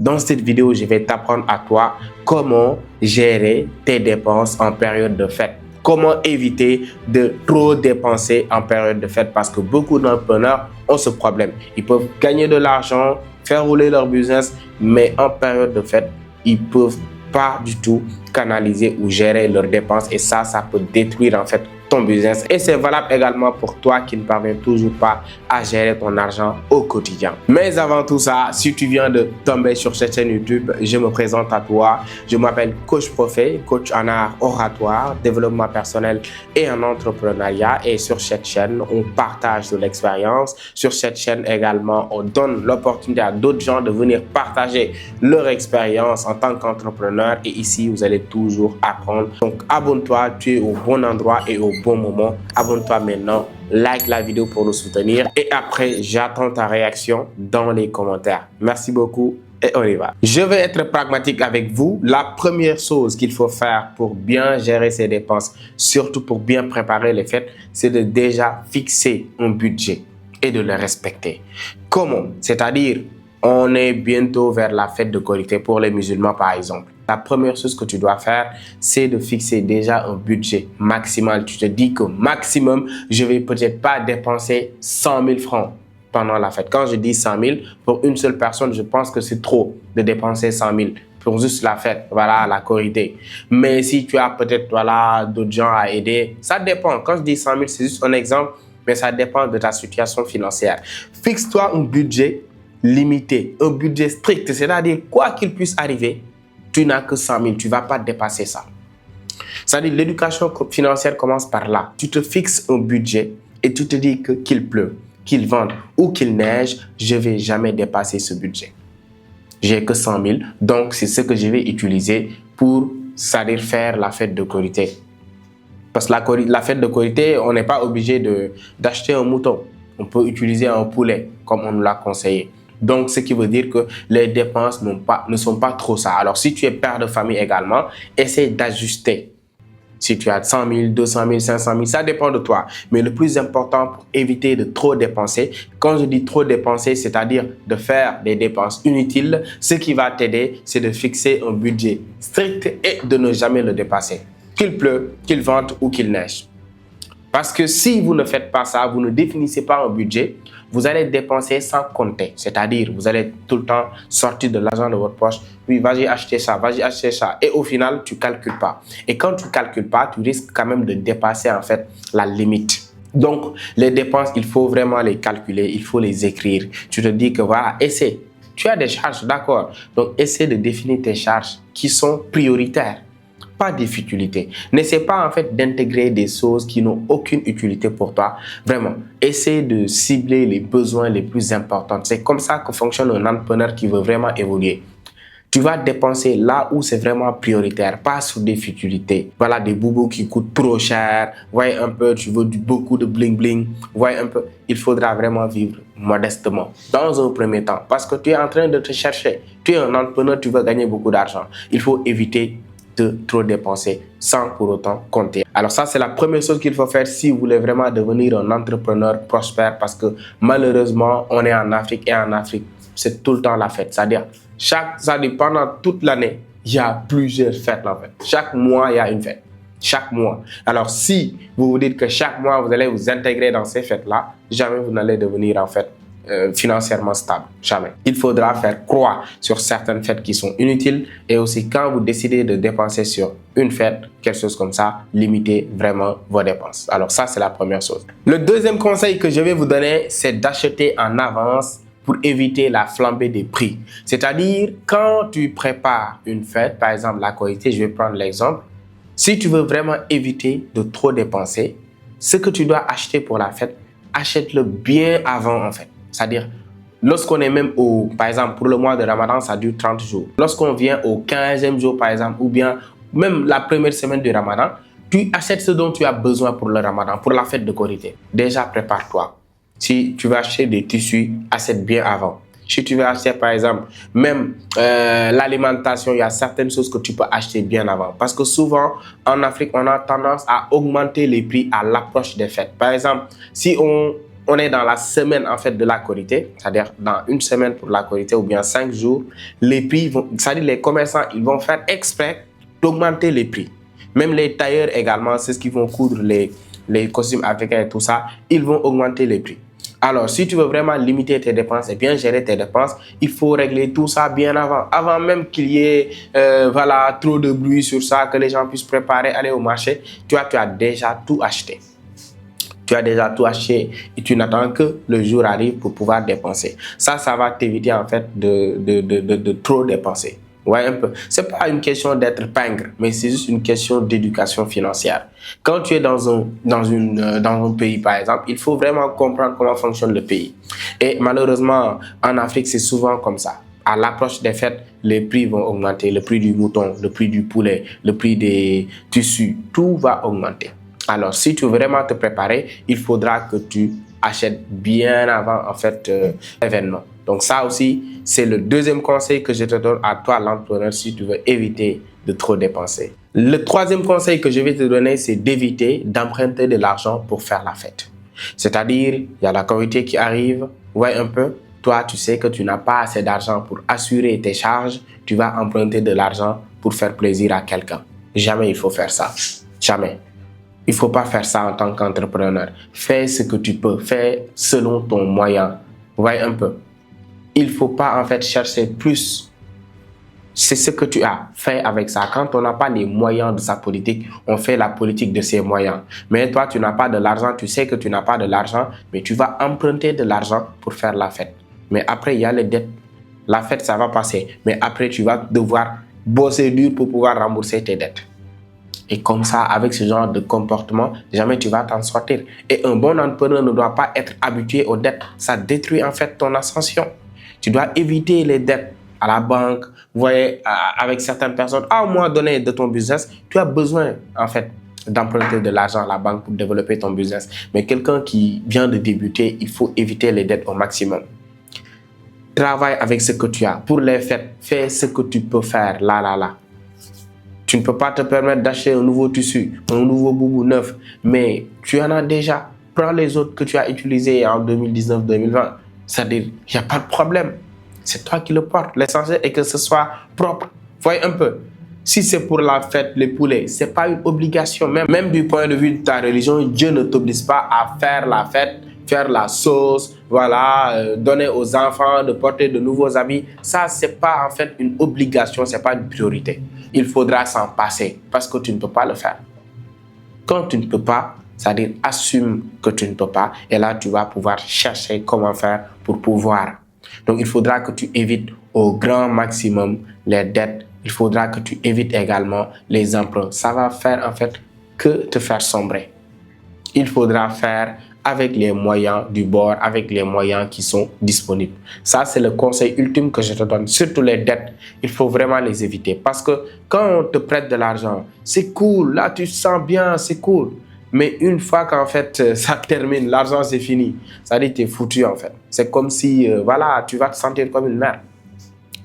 Dans cette vidéo, je vais t'apprendre à toi comment gérer tes dépenses en période de fête. Comment éviter de trop dépenser en période de fête parce que beaucoup d'entrepreneurs ont ce problème. Ils peuvent gagner de l'argent, faire rouler leur business, mais en période de fête, ils ne peuvent pas du tout canaliser ou gérer leurs dépenses et ça peut détruire en fait ton business. Et c'est valable également pour toi qui ne parviens toujours pas à gérer ton argent au quotidien. Mais avant tout ça, si tu viens de tomber sur cette chaîne YouTube, je me présente à toi. Je m'appelle Coach Prophet, coach en art oratoire, développement personnel et en entrepreneuriat. Et sur cette chaîne, on partage de l'expérience. Sur cette chaîne également, on donne l'opportunité à d'autres gens de venir partager leur expérience en tant qu'entrepreneur. Et ici, vous allez toujours apprendre. Donc, abonne-toi, tu es au bon endroit et au bon moment. Abonne-toi maintenant, like la vidéo pour nous soutenir et après, j'attends ta réaction dans les commentaires. Merci beaucoup et on y va. Je vais être pragmatique avec vous. La première chose qu'il faut faire pour bien gérer ses dépenses, surtout pour bien préparer les fêtes, c'est de déjà fixer un budget et de le respecter. Comment? C'est-à-dire, on est bientôt vers la fête de Korité pour les musulmans par exemple. La première chose que tu dois faire, c'est de fixer déjà un budget maximal. Tu te dis que maximum, je vais peut-être pas dépenser 100 000 francs pendant la fête. Quand je dis 100 000, pour une seule personne, je pense que c'est trop de dépenser 100 000 pour juste la fête, voilà, la Korité. Mais si tu as peut-être voilà, d'autres gens à aider, ça dépend. Quand je dis 100 000, c'est juste un exemple, mais ça dépend de ta situation financière. Fixe-toi un budget limité, un budget strict, c'est-à-dire quoi qu'il puisse arriver, tu n'as que 100 000, tu ne vas pas dépasser ça. C'est-à-dire l'éducation financière commence par là. Tu te fixes un budget et tu te dis que qu'il pleut, qu'il vente ou qu'il neige, je ne vais jamais dépasser ce budget. J'ai que 100 000, donc c'est ce que je vais utiliser pour, c'est-à-dire faire la fête de Korité. Parce que la fête de Korité, on n'est pas obligé d'acheter un mouton. On peut utiliser un poulet, comme on nous l'a conseillé. Donc, ce qui veut dire que les dépenses ne sont pas trop ça. Alors, si tu es père de famille également, essaie d'ajuster. Si tu as 100 000, 200 000, 500 000, ça dépend de toi. Mais le plus important pour éviter de trop dépenser, quand je dis trop dépenser, c'est-à-dire de faire des dépenses inutiles, ce qui va t'aider, c'est de fixer un budget strict et de ne jamais le dépasser. Qu'il pleuve, qu'il vente ou qu'il neige. Parce que si vous ne faites pas ça, vous ne définissez pas un budget, vous allez dépenser sans compter. C'est-à-dire, vous allez tout le temps sortir de l'argent de votre poche. Oui, vas-y acheter ça, vas-y acheter ça. Et au final, tu ne calcules pas. Et quand tu ne calcules pas, tu risques quand même de dépasser en fait la limite. Donc, les dépenses, il faut vraiment les calculer, il faut les écrire. Tu te dis que voilà, essaie. Tu as des charges, d'accord. Donc, essaie de définir tes charges qui sont prioritaires. Pas de futilité. N'essaie pas en fait d'intégrer des choses qui n'ont aucune utilité pour toi. Vraiment, essaie de cibler les besoins les plus importants. C'est comme ça que fonctionne un entrepreneur qui veut vraiment évoluer. Tu vas dépenser là où c'est vraiment prioritaire, pas sur des futilités. Voilà, des boubous qui coûtent trop cher. Voyez un peu, tu veux beaucoup de bling bling. Voyez un peu, il faudra vraiment vivre modestement dans un premier temps parce que tu es en train de te chercher. Tu es un entrepreneur, tu veux gagner beaucoup d'argent. Il faut éviter de trop dépenser sans pour autant compter. Alors ça, c'est la première chose qu'il faut faire si vous voulez vraiment devenir un entrepreneur prospère parce que malheureusement, on est en Afrique et en Afrique, c'est tout le temps la fête. C'est-à-dire, pendant toute l'année, il y a plusieurs fêtes en fait. Chaque mois, il y a une fête. Chaque mois. Alors si vous vous dites que chaque mois, vous allez vous intégrer dans ces fêtes-là, jamais vous n'allez devenir en fait financièrement stable, jamais. Il faudra faire croire sur certaines fêtes qui sont inutiles et aussi quand vous décidez de dépenser sur une fête, quelque chose comme ça, limitez vraiment vos dépenses. Alors ça, c'est la première chose. Le deuxième conseil que je vais vous donner, c'est d'acheter en avance pour éviter la flambée des prix. C'est-à-dire, quand tu prépares une fête, par exemple la Korité, je vais prendre l'exemple, si tu veux vraiment éviter de trop dépenser, ce que tu dois acheter pour la fête, achète-le bien avant en fait. C'est-à-dire, lorsqu'on est même par exemple, pour le mois de Ramadan, ça dure 30 jours. Lorsqu'on vient au 15e jour, par exemple, ou bien même la première semaine du Ramadan, tu achètes ce dont tu as besoin pour le Ramadan, pour la fête de Korité. Déjà, prépare-toi. Si tu veux acheter des tissus, achète bien avant. Si tu veux acheter, par exemple, même l'alimentation, il y a certaines choses que tu peux acheter bien avant. Parce que souvent, en Afrique, on a tendance à augmenter les prix à l'approche des fêtes. Par exemple, si on on est dans la semaine en fait de la Korité, c'est-à-dire dans une semaine pour la Korité ou bien 5 jours, les prix vont, c'est-à-dire les commerçants, ils vont faire exprès d'augmenter les prix. Même les tailleurs également, c'est ce qu'ils vont coudre les costumes africains et tout ça, ils vont augmenter les prix. Alors, si tu veux vraiment limiter tes dépenses et bien gérer tes dépenses, il faut régler tout ça bien avant même qu'il y ait voilà, trop de bruit sur ça, que les gens puissent préparer, aller au marché. Tu as déjà tout acheté. Tu as déjà tout acheté et tu n'attends que le jour arrive pour pouvoir dépenser. Ça va t'éviter en fait de trop dépenser. Ouais, un peu. C'est pas une question d'être pingre, mais c'est juste une question d'éducation financière. Quand tu es dans un pays, par exemple, il faut vraiment comprendre comment fonctionne le pays. Et malheureusement, en Afrique, c'est souvent comme ça. À l'approche des fêtes, les prix vont augmenter. Le prix du mouton, le prix du poulet, le prix des tissus, tout va augmenter. Alors, si tu veux vraiment te préparer, il faudra que tu achètes bien avant, en fait, l'événement. Donc ça aussi, c'est le deuxième conseil que je te donne à toi, l'entrepreneur, si tu veux éviter de trop dépenser. Le troisième conseil que je vais te donner, c'est d'éviter d'emprunter de l'argent pour faire la fête. C'est-à-dire, il y a la Korité qui arrive, ouais, un peu. Toi, tu sais que tu n'as pas assez d'argent pour assurer tes charges, tu vas emprunter de l'argent pour faire plaisir à quelqu'un. Jamais il faut faire ça. Jamais. Il ne faut pas faire ça en tant qu'entrepreneur. Fais ce que tu peux, fais selon ton moyen. Ouais, un peu. Il ne faut pas en fait chercher plus. C'est ce que tu as fait avec ça. Quand on n'a pas les moyens de sa politique, on fait la politique de ses moyens. Mais toi, tu n'as pas de l'argent, tu sais que tu n'as pas de l'argent, mais tu vas emprunter de l'argent pour faire la fête. Mais après, il y a les dettes. La fête, ça va passer. Mais après, tu vas devoir bosser dur pour pouvoir rembourser tes dettes. Et comme ça, avec ce genre de comportement, jamais tu vas t'en sortir. Et un bon entrepreneur ne doit pas être habitué aux dettes. Ça détruit en fait ton ascension. Tu dois éviter les dettes à la banque. Vous voyez, avec certaines personnes, à un moment donné de ton business, tu as besoin en fait d'emprunter de l'argent à la banque pour développer ton business. Mais quelqu'un qui vient de débuter, il faut éviter les dettes au maximum. Travaille avec ce que tu as. Pour les fêtes, fais ce que tu peux faire là. Tu ne peux pas te permettre d'acheter un nouveau tissu, un nouveau boubou neuf, mais tu en as déjà. Prends les autres que tu as utilisés en 2019-2020. C'est-à-dire, il n'y a pas de problème. C'est toi qui le portes. L'essentiel est que ce soit propre. Voyez un peu. Si c'est pour la fête, les poulets, ce n'est pas une obligation. Même du point de vue de ta religion, Dieu ne t'oblige pas à faire la fête, faire la sauce, voilà, donner aux enfants de porter de nouveaux habits. Ça, ce n'est pas en fait une obligation, ce n'est pas une priorité. Il faudra s'en passer parce que tu ne peux pas le faire. Quand tu ne peux pas, c'est-à-dire assume que tu ne peux pas et là, tu vas pouvoir chercher comment faire pour pouvoir. Donc, il faudra que tu évites au grand maximum les dettes. Il faudra que tu évites également les emprunts. Ça va faire en fait que te faire sombrer. Il faudra faire avec les moyens du bord, avec les moyens qui sont disponibles. Ça, c'est le conseil ultime que je te donne. Surtout les dettes, il faut vraiment les éviter. Parce que quand on te prête de l'argent, c'est cool, là tu te sens bien, c'est cool. Mais une fois qu'en fait ça termine, l'argent c'est fini, ça dit que tu es foutu en fait. C'est comme si, voilà, tu vas te sentir comme une merde.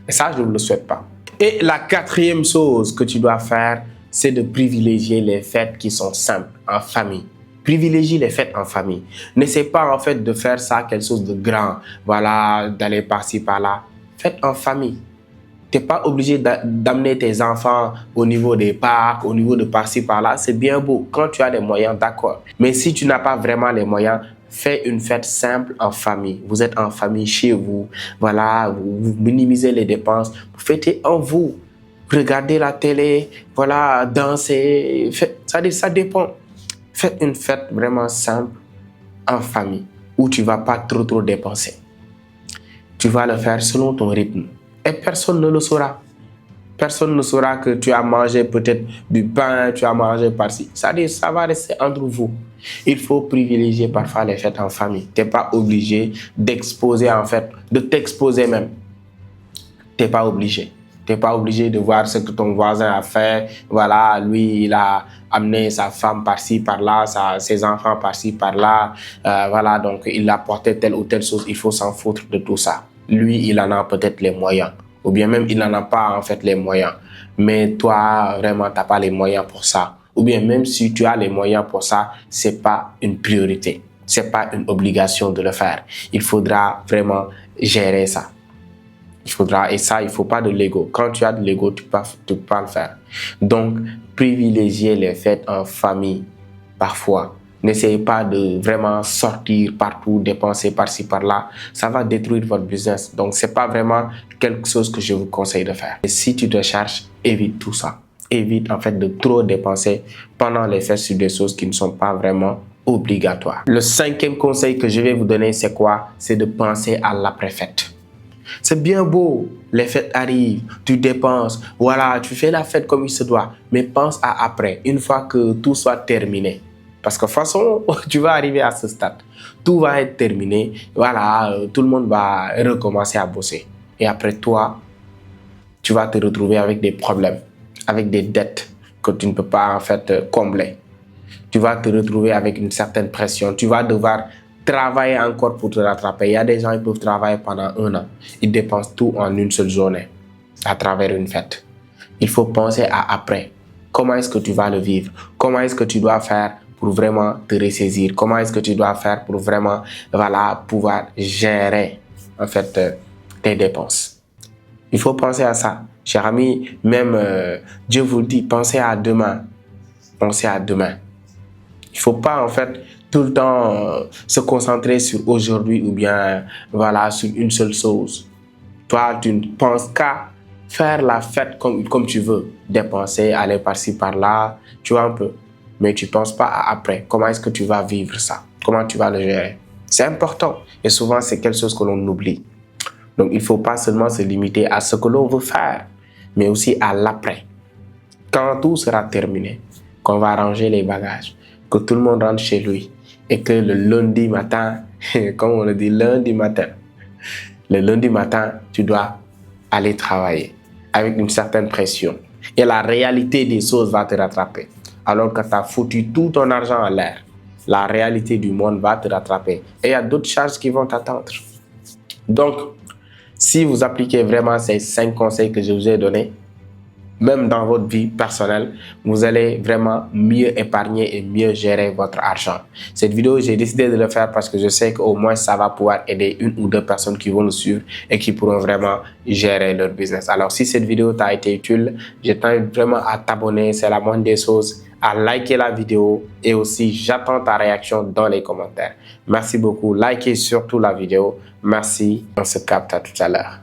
Et ça, je ne le souhaite pas. Et la quatrième chose que tu dois faire, c'est de privilégier les fêtes qui sont simples, en famille. Privilégie les fêtes en famille. N'essaie pas en fait de faire ça quelque chose de grand. Voilà, d'aller par-ci, par-là. Faites en famille. Tu n'es pas obligé d'amener tes enfants au niveau des parcs, au niveau de par-ci, par-là. C'est bien beau. Quand tu as les moyens, d'accord. Mais si tu n'as pas vraiment les moyens, fais une fête simple en famille. Vous êtes en famille chez vous. Voilà, vous minimisez les dépenses. Vous fêtez en vous. Regardez la télé. Voilà, dansez. Ça dépend. Faites une fête vraiment simple en famille où tu ne vas pas trop dépenser. Tu vas le faire selon ton rythme. Et personne ne le saura. Personne ne saura que tu as mangé peut-être du pain, tu as mangé par-ci. C'est-à-dire, ça va rester entre vous. Il faut privilégier parfois les fêtes en famille. Tu n'es pas obligé d'exposer en fait, de t'exposer même. Tu n'es pas obligé. Tu n'es pas obligé de voir ce que ton voisin a fait. Voilà, lui, il a amené sa femme par-ci, par-là, ses enfants par-ci, par-là. Voilà, donc il a porté telle ou telle chose. Il faut s'en foutre de tout ça. Lui, il en a peut-être les moyens. Ou bien même, il n'en a pas en fait les moyens. Mais toi, vraiment, tu n'as pas les moyens pour ça. Ou bien même si tu as les moyens pour ça, ce n'est pas une priorité. C'est pas une obligation de le faire. Il faudra vraiment gérer ça. Et ça, il faut pas de l'ego. Quand tu as de l'ego, tu peux pas le faire. Donc, privilégiez les fêtes en famille, parfois. N'essayez pas de vraiment sortir partout, dépenser par-ci, par-là. Ça va détruire votre business. Donc, c'est pas vraiment quelque chose que je vous conseille de faire. Et si tu te cherches, évite tout ça. Évite en fait de trop dépenser pendant les fêtes sur des choses qui ne sont pas vraiment obligatoires. Le 5e conseil que je vais vous donner, c'est quoi? C'est de penser à l'après-fête. C'est bien beau, les fêtes arrivent, tu dépenses, voilà, tu fais la fête comme il se doit, mais pense à après, une fois que tout soit terminé. Parce que de toute façon, tu vas arriver à ce stade. Tout va être terminé, voilà, tout le monde va recommencer à bosser. Et après toi, tu vas te retrouver avec des problèmes, avec des dettes que tu ne peux pas en fait combler. Tu vas te retrouver avec une certaine pression, tu vas devoir travailler encore pour te rattraper. Il y a des gens qui peuvent travailler pendant 1 an. Ils dépensent tout en une seule journée à travers une fête. Il faut penser à après. Comment est-ce que tu vas le vivre? Comment est-ce que tu dois faire pour vraiment te ressaisir? Comment est-ce que tu dois faire pour vraiment pouvoir gérer en fait tes dépenses? Il faut penser à ça. Cher ami, même Dieu vous le dit, pensez à demain. Pensez à demain. Il ne faut pas en fait tout le temps se concentrer sur aujourd'hui ou bien sur une seule chose. Toi, tu ne penses qu'à faire la fête comme tu veux, dépenser, aller par-ci, par-là, tu vois un peu. Mais tu ne penses pas à après. Comment est-ce que tu vas vivre ça? Comment tu vas le gérer? C'est important et souvent c'est quelque chose que l'on oublie. Donc il ne faut pas seulement se limiter à ce que l'on veut faire, mais aussi à l'après. Quand tout sera terminé, qu'on va ranger les bagages, que tout le monde rentre chez lui et que le lundi matin, comme on le dit, le lundi matin, tu dois aller travailler avec une certaine pression. Et la réalité des choses va te rattraper. Alors que tu as foutu tout ton argent en l'air, la réalité du monde va te rattraper. Et il y a d'autres charges qui vont t'attendre. Donc, si vous appliquez vraiment ces 5 conseils que je vous ai donnés, même dans votre vie personnelle, vous allez vraiment mieux épargner et mieux gérer votre argent. Cette vidéo, j'ai décidé de le faire parce que je sais qu'au moins ça va pouvoir aider 1 ou 2 personnes qui vont le suivre et qui pourront vraiment gérer leur business. Alors, si cette vidéo t'a été utile, je t'invite vraiment à t'abonner, c'est la moindre des choses, à liker la vidéo et aussi j'attends ta réaction dans les commentaires. Merci beaucoup, likez surtout la vidéo. Merci, on se capte à tout à l'heure.